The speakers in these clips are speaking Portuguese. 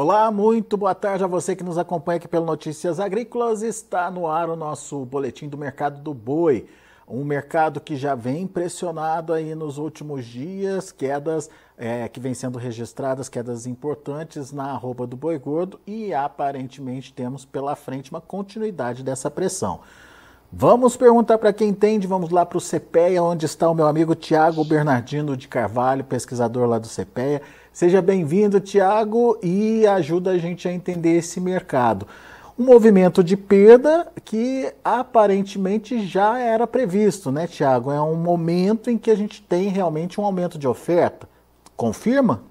Olá, muito boa tarde a você que nos acompanha aqui pelo Notícias Agrícolas. Está no ar o nosso boletim do mercado do boi. Um mercado que já vem pressionado aí nos últimos dias, quedas que vêm sendo registradas, quedas importantes na arroba do boi gordo e aparentemente temos pela frente uma continuidade dessa pressão. Vamos perguntar para quem entende, vamos lá para o CPEA, onde está o meu amigo Tiago Bernardino de Carvalho, pesquisador lá do CPEA. Seja bem-vindo, Tiago, e ajuda a gente a entender esse mercado. Um movimento de perda que aparentemente já era previsto, né, Tiago? É um momento em que a gente tem realmente um aumento de oferta. Confirma?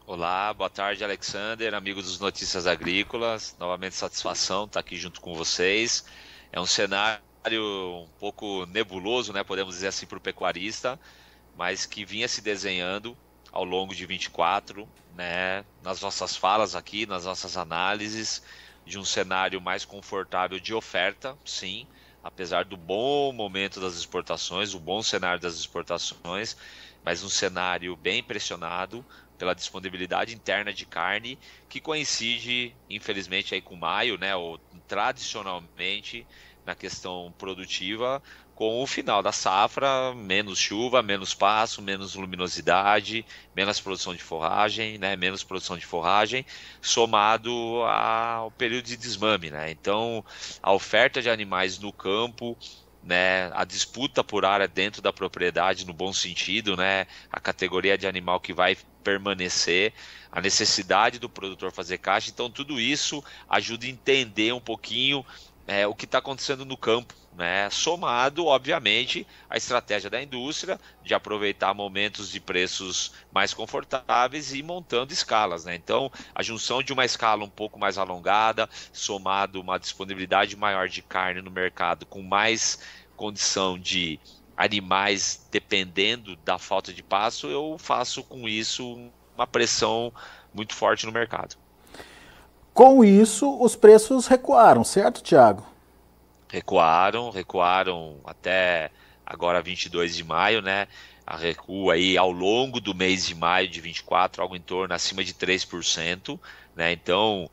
Olá, boa tarde, Alexander, amigos dos Notícias Agrícolas. Novamente, satisfação estar aqui junto com vocês. É um cenário um pouco nebuloso, né, podemos dizer assim, para o pecuarista, mas que vinha se desenhando ao longo de 24, né, nas nossas falas aqui, nas nossas análises, de um cenário mais confortável de oferta, sim, apesar do bom momento das exportações, o bom cenário das exportações, mas um cenário bem pressionado pela disponibilidade interna de carne, que coincide, infelizmente, aí com maio, né, ou tradicionalmente, na questão produtiva, com o final da safra, menos chuva, menos pasto, menos luminosidade, menos produção de forragem, né, menos produção de forragem, somado ao período de desmame, né? Então, a oferta de animais no campo, né, a disputa por área dentro da propriedade, no bom sentido, né, a categoria de animal que vai permanecer, a necessidade do produtor fazer caixa, então tudo isso ajuda a entender um pouquinho o que está acontecendo no campo, né? Somado, obviamente, à estratégia da indústria de aproveitar momentos de preços mais confortáveis e montando escalas, né? Então, a junção de uma escala um pouco mais alongada, somado uma disponibilidade maior de carne no mercado, com mais condição de animais dependendo da falta de pasto, eu faço com isso uma pressão muito forte no mercado. Com isso, os preços recuaram, certo, Tiago? Recuaram até agora 22 de maio, né? A recuo aí ao longo do mês de maio de 24, algo em torno acima de 3%, né? Então,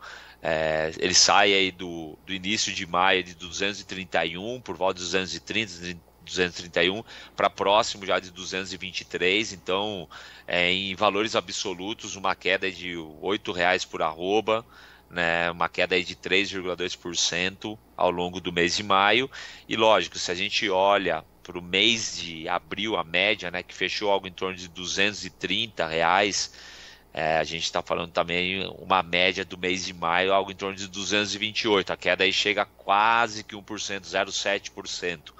ele sai aí do início de maio de 231, por volta de 230, 231, para próximo já de 223, então, em valores absolutos, uma queda de R$ 8 por arroba, né, uma queda aí de 3,2% ao longo do mês de maio. E lógico, se a gente olha para o mês de abril, a média, né, que fechou algo em torno de R$ 230, a gente está falando também uma média do mês de maio, algo em torno de 228. A queda aí chega a quase que 1%, 0,7%.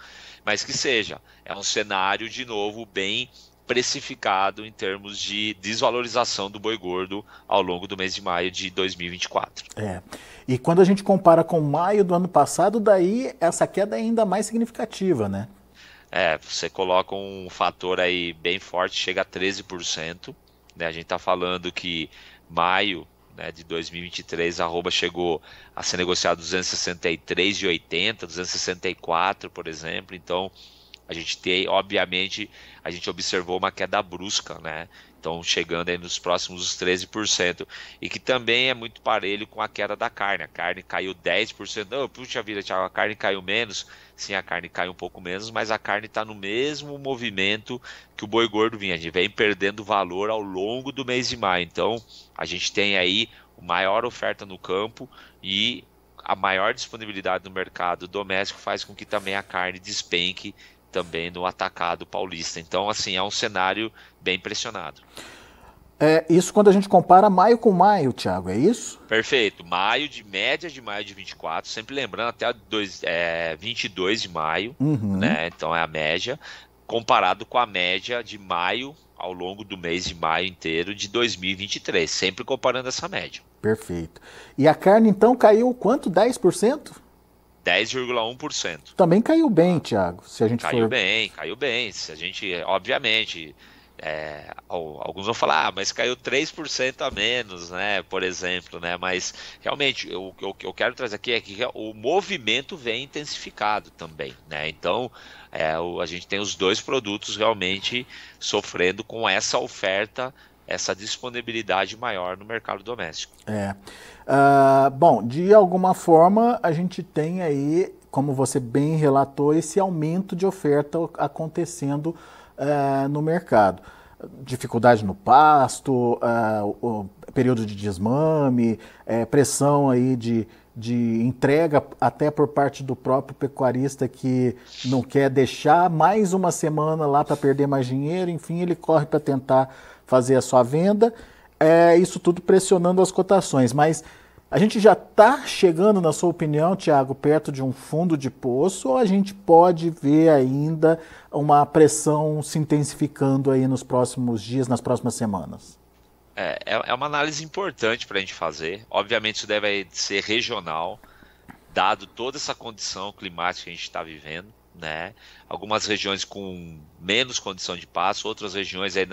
Mas que seja, é um cenário, de novo, bem precificado em termos de desvalorização do boi gordo ao longo do mês de maio de 2024. E quando a gente compara com maio do ano passado, daí essa queda é ainda mais significativa, né? Você coloca um fator aí bem forte, chega a 13%, né? A gente está falando que maio, né, de 2023, a arroba chegou a ser negociado 263,80, 264, por exemplo. Então, a gente tem, obviamente, a gente observou uma queda brusca, né? Então, chegando aí nos próximos 13%, e que também é muito parelho com a queda da carne. A carne caiu 10%. Não, puxa vida, Thiago, a carne caiu menos. Sim, a carne caiu um pouco menos, mas a carne está no mesmo movimento que o boi gordo vinha. A gente vem perdendo valor ao longo do mês de maio. Então, a gente tem aí maior oferta no campo e a maior disponibilidade no mercado doméstico faz com que também a carne despenque também no atacado paulista. Então, assim, é um cenário bem pressionado. Isso quando a gente compara maio com maio, Tiago, é isso? Perfeito. Média de maio de 24, sempre lembrando até 22 de maio, Uhum. né? Então é a média, comparado com a média de maio, ao longo do mês de maio inteiro de 2023, sempre comparando essa média. Perfeito. E a carne então caiu quanto? 10%? 10,1%. Também caiu bem, Tiago, se a gente Caiu for... bem, caiu bem. Se a gente, obviamente, alguns vão falar, mas caiu 3% a menos, né? Por exemplo, né? Mas realmente o que eu quero trazer aqui é que o movimento vem intensificado também, né? Então a gente tem os dois produtos realmente sofrendo com essa oferta essa disponibilidade maior no mercado doméstico. Bom, de alguma forma a gente tem aí, como você bem relatou, esse aumento de oferta acontecendo no mercado. Dificuldade no pasto, o período de desmame, pressão aí de entrega até por parte do próprio pecuarista que não quer deixar mais uma semana lá para perder mais dinheiro, enfim, ele corre para tentar fazer a sua venda, isso tudo pressionando as cotações, mas a gente já está chegando, na sua opinião, Thiago, perto de um fundo de poço, ou a gente pode ver ainda uma pressão se intensificando aí nos próximos dias, nas próximas semanas? É uma análise importante para a gente fazer. Obviamente isso deve ser regional, dado toda essa condição climática que a gente está vivendo, né? Algumas regiões com menos condição de pasto, outras regiões aí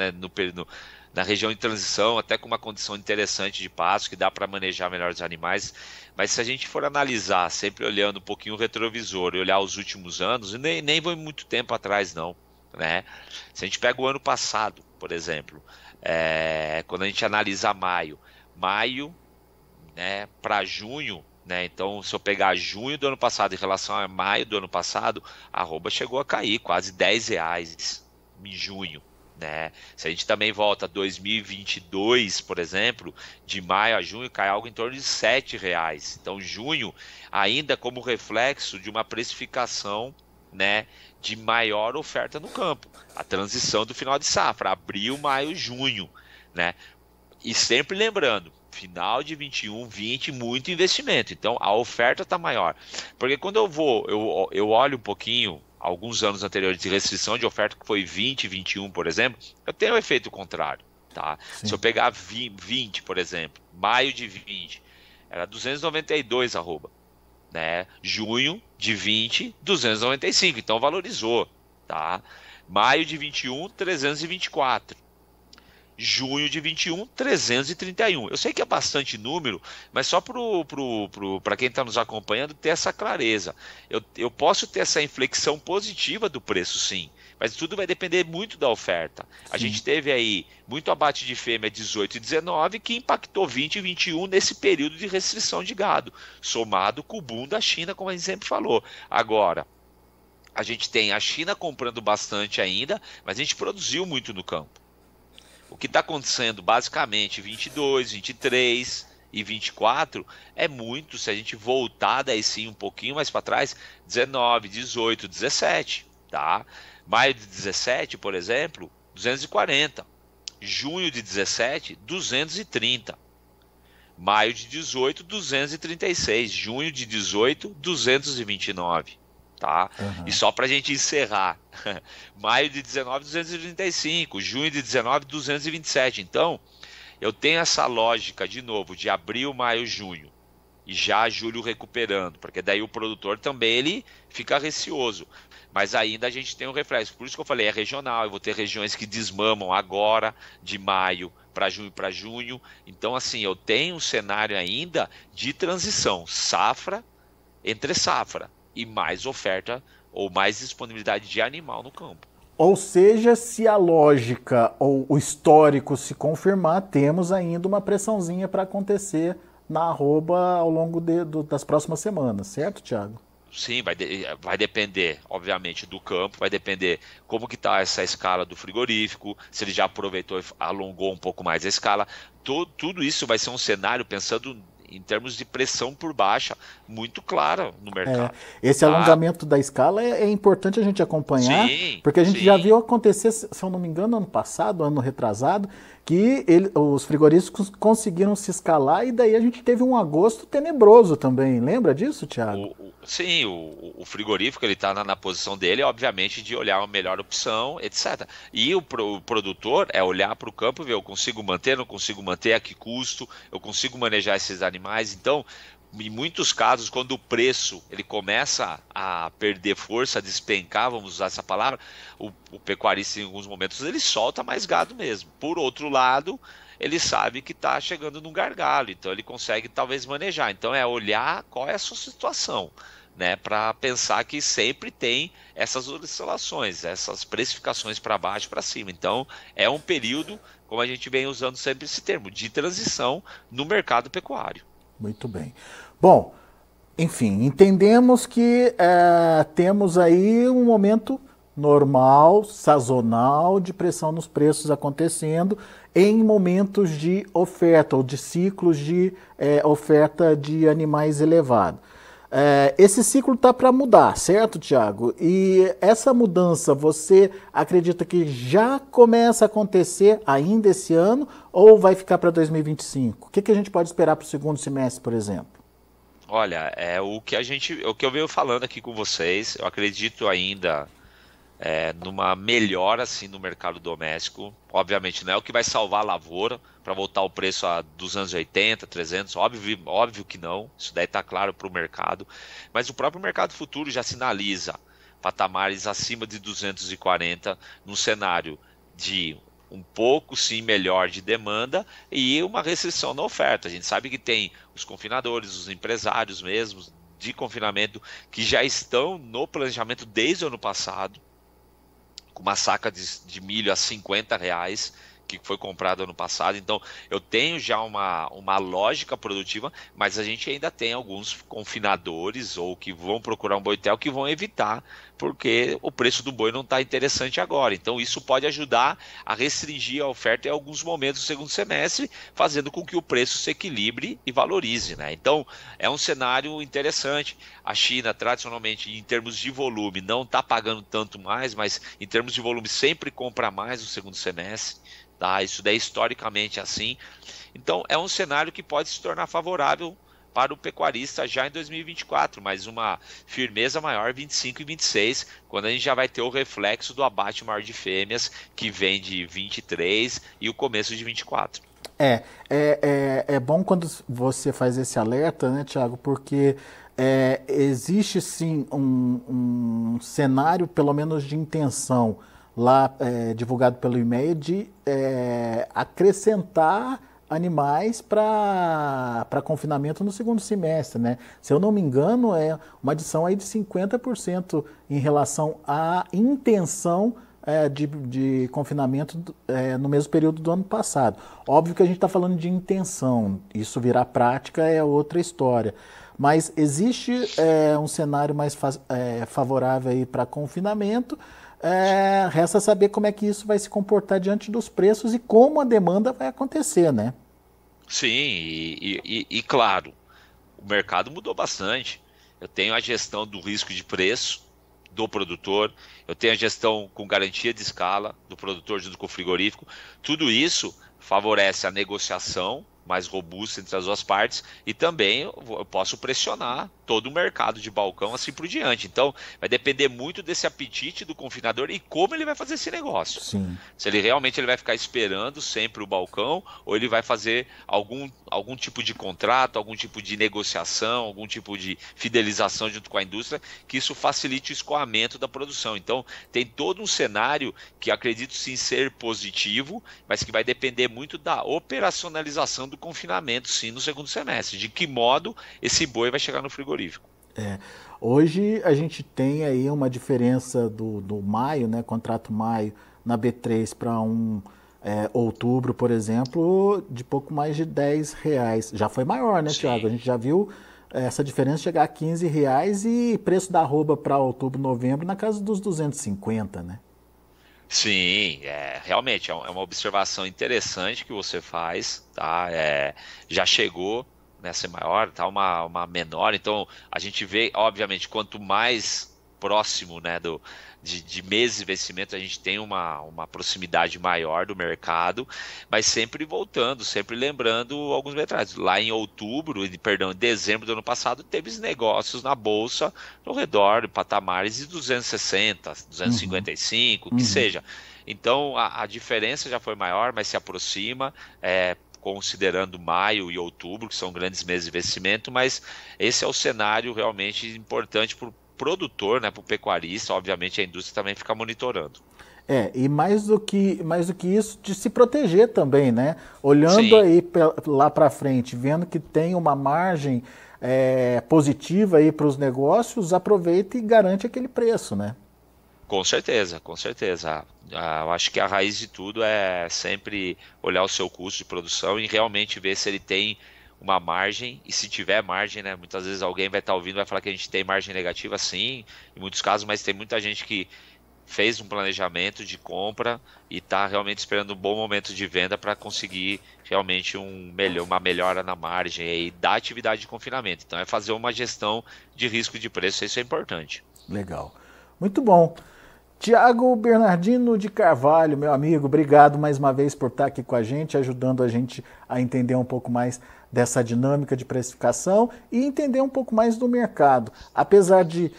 na região de transição, até com uma condição interessante de pasto, que dá para manejar melhor os animais. Mas se a gente for analisar, sempre olhando um pouquinho o retrovisor e olhar os últimos anos, e nem vou muito tempo atrás não, né? Se a gente pega o ano passado, por exemplo, quando a gente analisa maio, né, para junho, né, então se eu pegar junho do ano passado em relação a maio do ano passado, a arroba chegou a cair quase R$10 em junho. Né? Se a gente também volta a 2022, por exemplo, de maio a junho cai algo em torno de R$7. Então junho ainda como reflexo de uma precificação, né, de maior oferta no campo, a transição do final de safra, abril, maio, junho, né? E sempre lembrando, final de 21, 20, muito investimento, então a oferta está maior, porque quando eu olho um pouquinho alguns anos anteriores de restrição de oferta, que foi 20, 21, por exemplo, eu tenho o efeito contrário, tá? Se eu pegar 20, por exemplo, maio de 20, era 292 arroba, né? Junho de 20, 295, então valorizou, tá? Maio de 21, 324. Junho de 21, 331. Eu sei que é bastante número, mas só para quem está nos acompanhando ter essa clareza. Eu posso ter essa inflexão positiva do preço, sim, mas tudo vai depender muito da oferta. A gente teve aí muito abate de fêmea 18 e 19, que impactou 20 e 21 nesse período de restrição de gado, somado com o boom da China, como a gente sempre falou. Agora, a gente tem a China comprando bastante ainda, mas a gente produziu muito no campo. O que está acontecendo basicamente 22, 23 e 24 é muito, se a gente voltar daí sim um pouquinho mais para trás, 19, 18, 17, tá? Maio de 17, por exemplo, 240. Junho de 17, 230. Maio de 18, 236. Junho de 18, 229. Tá? E só para a gente encerrar, maio de 19, 235, junho de 19, 227. Então, eu tenho essa lógica, de novo, de abril, maio, junho, e já julho recuperando, porque daí o produtor também ele fica receoso. Mas ainda a gente tem um reflexo, por isso que eu falei, é regional, eu vou ter regiões que desmamam agora, de maio para junho. Então, assim, eu tenho um cenário ainda de transição, safra entre safra, e mais oferta ou mais disponibilidade de animal no campo. Ou seja, se a lógica ou o histórico se confirmar, temos ainda uma pressãozinha para acontecer na arroba ao longo das próximas semanas, certo, Thiago? Sim, vai depender, obviamente, do campo, vai depender como que está essa escala do frigorífico, se ele já aproveitou e alongou um pouco mais a escala. Tudo isso vai ser um cenário pensando em termos de pressão por baixa, muito clara no mercado. Esse alongamento da escala é importante a gente acompanhar, porque a gente já viu acontecer, se eu não me engano, ano passado, ano retrasado, que os frigoríficos conseguiram se escalar e daí a gente teve um agosto tenebroso também. Lembra disso, Thiago? Sim, o frigorífico ele está na posição dele, obviamente, de olhar a melhor opção, etc. E o produtor é olhar para o campo e ver, eu consigo manter, não consigo manter, a que custo, eu consigo manejar esses animais. Então, em muitos casos, quando o preço ele começa a perder força, a despencar, vamos usar essa palavra, o pecuarista em alguns momentos ele solta mais gado mesmo. Por outro lado, ele sabe que está chegando num gargalo, então ele consegue talvez manejar. Então é olhar qual é a sua situação, né, para pensar que sempre tem essas oscilações, essas precificações para baixo e para cima. Então, é um período, como a gente vem usando sempre esse termo, de transição no mercado pecuário. Muito bem. Bom, enfim, entendemos que temos aí um momento normal, sazonal, de pressão nos preços acontecendo em momentos de oferta ou de ciclos de oferta de animais elevado. Esse ciclo está para mudar, certo, Tiago? E essa mudança, você acredita que já começa a acontecer ainda esse ano ou vai ficar para 2025? O que a gente pode esperar para o segundo semestre, por exemplo? Olha, o que eu venho falando aqui com vocês, eu acredito ainda numa melhora assim no mercado doméstico. Obviamente não é o que vai salvar a lavoura para voltar o preço a 280, 300, óbvio que não, isso daí está claro para o mercado, mas o próprio mercado futuro já sinaliza patamares acima de 240 num cenário de um pouco sim melhor de demanda e uma restrição na oferta. A gente sabe que tem os confinadores, os empresários mesmos de confinamento que já estão no planejamento desde o ano passado, com uma saca de milho a R$ 50 que foi comprado ano passado. Então eu tenho já uma lógica produtiva, mas a gente ainda tem alguns confinadores ou que vão procurar um boitel que vão evitar, porque o preço do boi não está interessante agora. Então isso pode ajudar a restringir a oferta em alguns momentos do segundo semestre, fazendo com que o preço se equilibre e valorize, né? Então é um cenário interessante. A China, tradicionalmente, em termos de volume, não está pagando tanto mais, mas em termos de volume sempre compra mais no segundo semestre. Tá? Isso daí historicamente é assim. Então é um cenário que pode se tornar favorável para o pecuarista já em 2024, mas uma firmeza maior 25 e 26, quando a gente já vai ter o reflexo do abate maior de fêmeas, que vem de 23 e o começo de 24. É bom quando você faz esse alerta, né, Tiago, porque existe sim um cenário, pelo menos de intenção, lá divulgado pelo e-mail, de acrescentar animais para confinamento no segundo semestre, né? Se eu não me engano, é uma adição aí de 50% em relação à intenção de confinamento no mesmo período do ano passado. Óbvio que a gente está falando de intenção, isso virar prática é outra história. Mas existe um cenário mais favorável aí para confinamento. Resta saber como é que isso vai se comportar diante dos preços e como a demanda vai acontecer, né? Sim, e claro, o mercado mudou bastante. Eu tenho a gestão do risco de preço do produtor, eu tenho a gestão com garantia de escala do produtor junto com o frigorífico. Tudo isso favorece a negociação mais robusta entre as duas partes e também eu posso pressionar todo o mercado de balcão assim por diante. Então vai depender muito desse apetite do confinador e como ele vai fazer esse negócio. Sim. Se ele realmente vai ficar esperando sempre o balcão ou ele vai fazer algum tipo de contrato, algum tipo de negociação, algum tipo de fidelização junto com a indústria, que isso facilite o escoamento da produção. Então tem todo um cenário que acredito sim ser positivo, mas que vai depender muito da operacionalização do confinamento sim no segundo semestre, de que modo esse boi vai chegar no frigorífico. Hoje a gente tem aí uma diferença do maio, né, contrato maio na B3 para outubro, por exemplo, de pouco mais de R$ 10. Já foi maior, né, Tiago? A gente já viu essa diferença chegar a R$ 15 e preço da arroba para outubro, novembro na casa dos 250, né? Sim, realmente é uma observação interessante que você faz, tá? Já chegou nessa maior, tá uma menor, então a gente vê, obviamente, quanto mais próximo, né, de meses de vencimento, a gente tem uma proximidade maior do mercado, mas sempre voltando, sempre lembrando alguns detalhes. Lá em em dezembro do ano passado, teve negócios na Bolsa ao redor de patamares de 260, 255, que seja. Então, a diferença já foi maior, mas se aproxima, considerando maio e outubro, que são grandes meses de investimento, mas esse é o cenário realmente importante para o produtor, né, para o pecuarista. Obviamente a indústria também fica monitorando. E mais do que isso, de se proteger também, né? Olhando Sim. aí lá para frente, vendo que tem uma margem positiva aí para os negócios, aproveita e garante aquele preço, né? Com certeza, com certeza. Eu acho que a raiz de tudo é sempre olhar o seu custo de produção e realmente ver se ele tem uma margem, e se tiver margem, né? Muitas vezes alguém vai estar ouvindo e vai falar que a gente tem margem negativa, sim, em muitos casos, mas tem muita gente que fez um planejamento de compra e está realmente esperando um bom momento de venda para conseguir realmente uma melhora na margem aí da atividade de confinamento. Então é fazer uma gestão de risco de preço, isso é importante. Legal. Muito bom. Tiago Bernardino de Carvalho, meu amigo, obrigado mais uma vez por estar aqui com a gente, ajudando a gente a entender um pouco mais dessa dinâmica de precificação e entender um pouco mais do mercado. Apesar de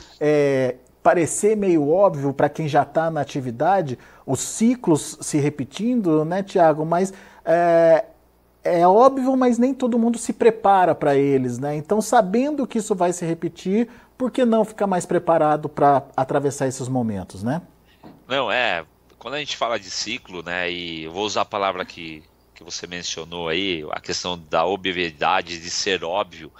parecer meio óbvio para quem já está na atividade, os ciclos se repetindo, né, Tiago? Mas é óbvio, mas nem todo mundo se prepara para eles, né? Então, sabendo que isso vai se repetir, por que não ficar mais preparado para atravessar esses momentos, né? Não, quando a gente fala de ciclo, né, e eu vou usar a palavra que você mencionou aí, a questão da obviedade, de ser óbvio,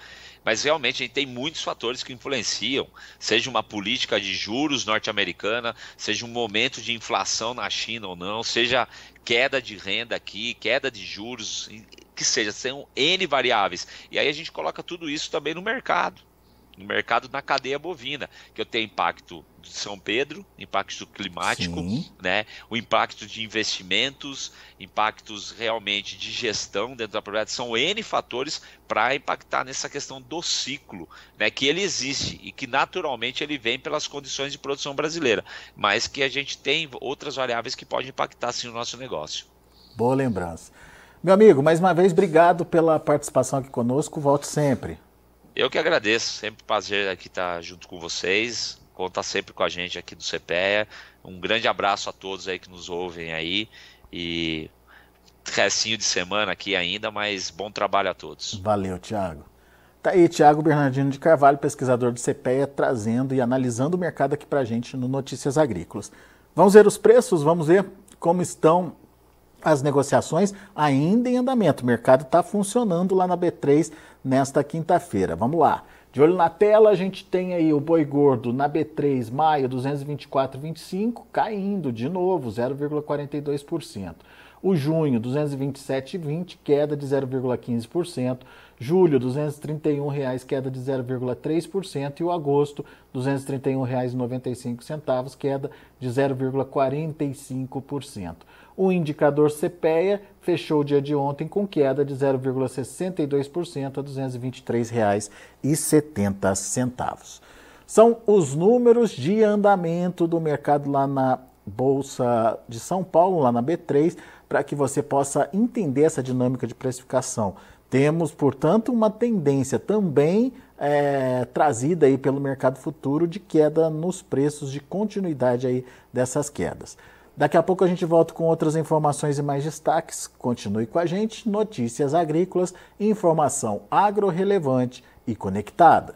mas realmente a gente tem muitos fatores que influenciam, seja uma política de juros norte-americana, seja um momento de inflação na China ou não, seja queda de renda aqui, queda de juros, que seja, são N variáveis. E aí a gente coloca tudo isso também no mercado na cadeia bovina, que eu tenho impacto de São Pedro, impacto climático, né? O impacto de investimentos, impactos realmente de gestão dentro da propriedade, são N fatores para impactar nessa questão do ciclo, né? Que ele existe e que naturalmente ele vem pelas condições de produção brasileira, mas que a gente tem outras variáveis que podem impactar sim o nosso negócio. Boa lembrança. Meu amigo, mais uma vez, obrigado pela participação aqui conosco, volte sempre. Eu que agradeço, sempre prazer aqui estar junto com vocês, contar sempre com a gente aqui do CPEA. Um grande abraço a todos aí que nos ouvem aí e restinho de semana aqui ainda, mas bom trabalho a todos. Valeu, Tiago. Tá aí, Tiago Bernardino de Carvalho, pesquisador do CPEA, trazendo e analisando o mercado aqui pra gente no Notícias Agrícolas. Vamos ver os preços, vamos ver como estão as negociações ainda em andamento. O mercado está funcionando lá na B3 nesta quinta-feira. Vamos lá. De olho na tela, a gente tem aí o boi gordo na B3, maio, 224,25, caindo de novo, 0,42%. O junho, 227,20, queda de 0,15%. Julho, R$ 231,00, queda de 0,3%. E o agosto, R$ 231,95, queda de 0,45%. O indicador CPEA fechou o dia de ontem com queda de 0,62% a R$ 223,70. São os números de andamento do mercado lá na Bolsa de São Paulo, lá na B3, para que você possa entender essa dinâmica de precificação. Temos, portanto, uma tendência também trazida aí pelo mercado futuro de queda nos preços, de continuidade aí dessas quedas. Daqui a pouco a gente volta com outras informações e mais destaques. Continue com a gente, Notícias Agrícolas, informação agro relevante e conectada.